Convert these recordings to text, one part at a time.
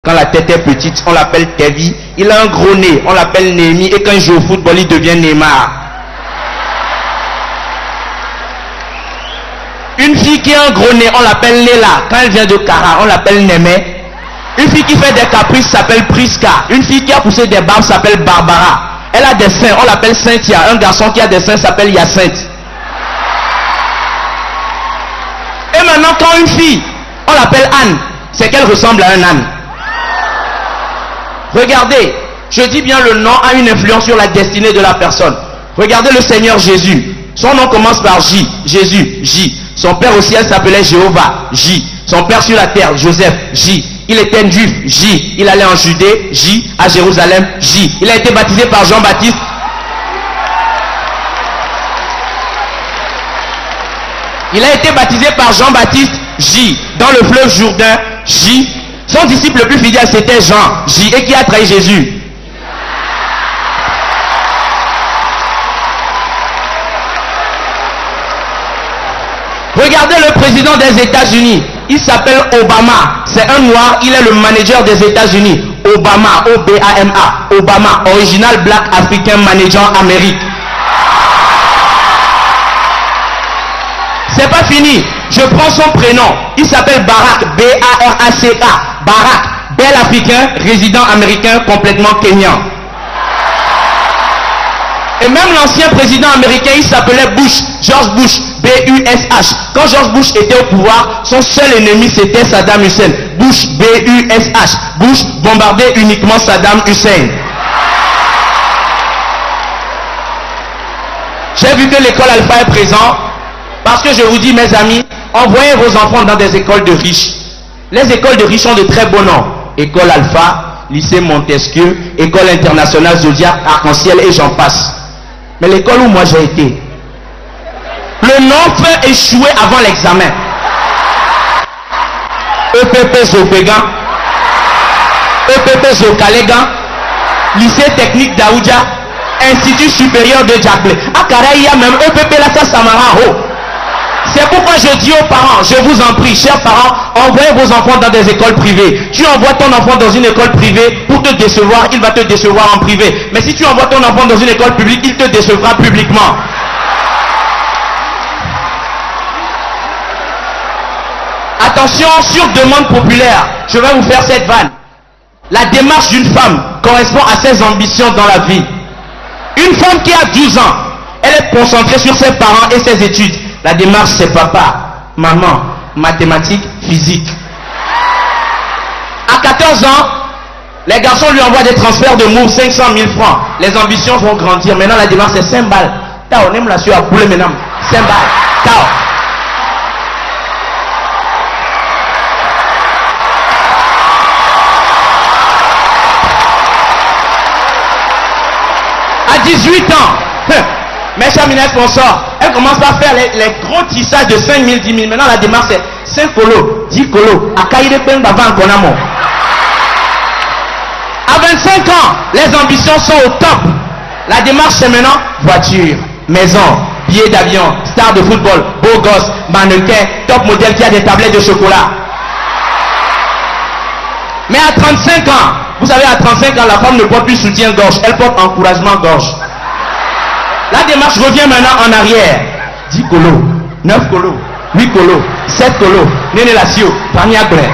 Quand la tête est petite, on l'appelle Tevi. Il a un gros nez, on l'appelle Némi. Et quand il joue au football, il devient Neymar. Une fille qui a un gros nez, on l'appelle Léla. Quand elle vient de Kara, on l'appelle Némé. Une fille qui fait des caprices s'appelle Priska. Une fille qui a poussé des barbes s'appelle Barbara. Elle a des seins, on l'appelle Cynthia. Un garçon qui a des seins s'appelle Hyacinthe. Et maintenant, quand une fille, on l'appelle Anne, c'est qu'elle ressemble à un âne. Regardez, je dis bien le nom a une influence sur la destinée de la personne. Regardez le Seigneur Jésus. Son nom commence par J. Jésus, J. Son père au ciel s'appelait Jéhovah, J. Son père sur la terre, Joseph, J. Il était un juif, J. Il allait en Judée, J. À Jérusalem, J. Il a été baptisé par Jean-Baptiste. Il a été baptisé par Jean-Baptiste, J. Dans le fleuve Jourdain, J. Son disciple le plus fidèle c'était Jean, J. Et qui a trahi Jésus? Regardez le président des États-Unis. Il s'appelle Obama. C'est un noir. Il est le manager des États-Unis. Obama. O-B-A-M-A. Obama. Original Black African Manager Amérique. C'est pas fini. Je prends son prénom. Il s'appelle Barack. B-A-R-A-C-K. Barack. Bel Africain. Résident américain complètement kenyan. Et même l'ancien président américain, il s'appelait Bush, George Bush, B-U-S-H. Quand George Bush était au pouvoir, son seul ennemi c'était Saddam Hussein. Bush, B-U-S-H. Bush bombardait uniquement Saddam Hussein. J'ai vu que l'école Alpha est présente, parce que je vous dis mes amis, envoyez vos enfants dans des écoles de riches. Les écoles de riches ont de très beaux noms. École Alpha, lycée Montesquieu, école internationale Zodiac, Arc-en-Ciel et j'en passe. Mais l'école où moi j'ai été, le nom fait échouer avant l'examen. EPP Zopégan, EPP Zokalégan, lycée technique d'Aoudja, Institut supérieur de Djaklé. À Karaï, il y a même EPP là, ça Samara Ho. C'est pourquoi je dis aux parents, je vous en prie, chers parents, envoyez vos enfants dans des écoles privées. Tu envoies ton enfant dans une école privée pour te décevoir, il va te décevoir en privé. Mais si tu envoies ton enfant dans une école publique, il te décevra publiquement. Attention, sur demande populaire, je vais vous faire cette vanne. La démarche d'une femme correspond à ses ambitions dans la vie. Une femme qui a 12 ans, elle est concentrée sur ses parents et ses études. La démarche c'est papa, maman, mathématiques, physique. À 14 ans, les garçons lui envoient des transferts de mots 500 000 francs. Les ambitions vont grandir. Maintenant la démarche c'est 5 balles. Tao, on aime la sueur à poulet maintenant. 5 balles. Tao. À 18 ans, mes chers sponsors, elle commence par faire les gros tissages de 5 000, 10 000. Maintenant, la démarche c'est 5 colos, 10 colos. À 25 ans, les ambitions sont au top. La démarche c'est maintenant voiture, maison, billets d'avion, star de football, beau gosse, mannequin, top modèle qui a des tablettes de chocolat. Mais à 35 ans, vous savez, à 35 ans, la femme ne porte plus soutien-gorge, elle porte encouragement-gorge. La démarche revient maintenant en arrière. 10 colos, 9 colos, 8 colos, 7 colos, Néné Lassio, Tania Grey.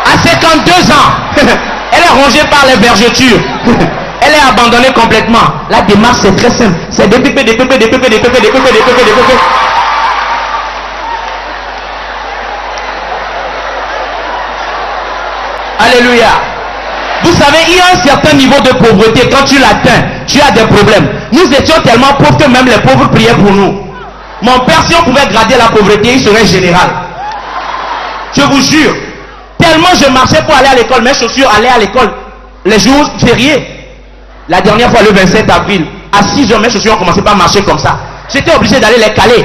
À 52 ans, elle est rongée par les vergetures. Elle est abandonnée complètement. La démarche c'est très simple. C'est des pépés, des pépés, des pépés, des pépés, des pépés, des pépés, des pépés. Alléluia. Vous savez, il y a un certain niveau de pauvreté. Quand tu l'atteins, tu as des problèmes. Nous étions tellement pauvres que même les pauvres priaient pour nous. Mon père, si on pouvait grader la pauvreté, il serait général. Je vous jure. Tellement je marchais pour aller à l'école, mes chaussures allaient à l'école les jours fériés. La dernière fois, le 27 avril, à 6 heures, mes chaussures ont commencé par marcher comme ça. J'étais obligé d'aller les caler.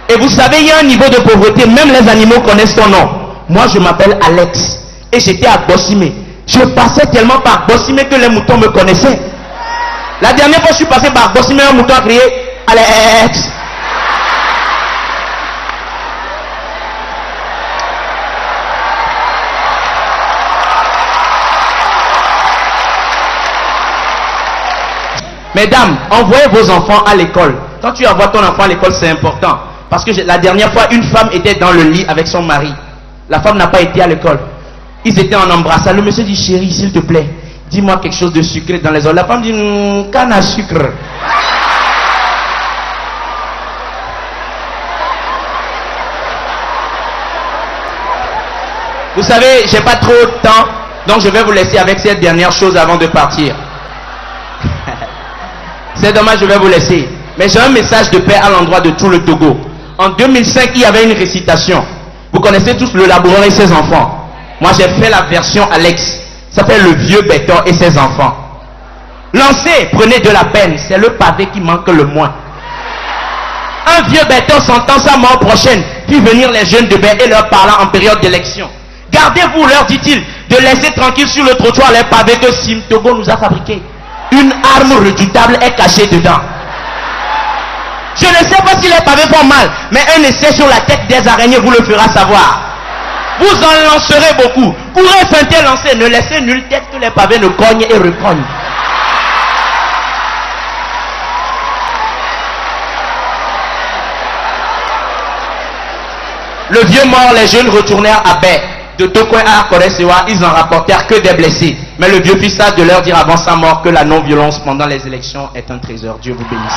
Et vous savez, il y a un niveau de pauvreté, même les animaux connaissent ton nom. Moi, je m'appelle Alex. Et j'étais à Bossimé. Je passais tellement par Bossimé que les moutons me connaissaient. La dernière fois, je suis passé par Bossimé, un mouton a crié Alex. Mesdames, envoyez vos enfants à l'école. Quand tu envoies ton enfant à l'école, c'est important. Parce que la dernière fois, une femme était dans le lit avec son mari. La femme n'a pas été à l'école. Ils étaient en embrassade. Le monsieur dit, chérie, s'il te plaît, dis-moi quelque chose de sucré dans les oreilles. La femme dit, canne à sucre. Vous savez, j'ai pas trop de temps, donc je vais vous laisser avec cette dernière chose avant de partir. C'est dommage, je vais vous laisser. Mais j'ai un message de paix à l'endroit de tout le Togo. En 2005, il y avait une récitation. Vous connaissez tous le laboureur et ses enfants. Moi, j'ai fait la version Alex. Ça s'appelle le vieux béton et ses enfants. Lancez, prenez de la peine. C'est le pavé qui manque le moins. Un vieux béton sentant sa mort prochaine, puis venir les jeunes de bain et leur parlant en période d'élection. Gardez-vous, leur dit-il, de laisser tranquille sur le trottoir les pavés que Sim Togo nous a fabriqués. Une arme redoutable est cachée dedans. Je ne sais pas si les pavés font mal, mais un essai sur la tête des araignées vous le fera savoir. Vous en lancerez beaucoup. Courez, feintez, lancez. Ne laissez nulle tête que les pavés ne cognent et recognent. Le vieux mort, les jeunes retournèrent à Baie. De Tokoin à Koresewa, ils en rapportèrent que des blessés. Mais le vieux fils a de leur dire avant sa mort que la non-violence pendant les élections est un trésor. Dieu vous bénisse.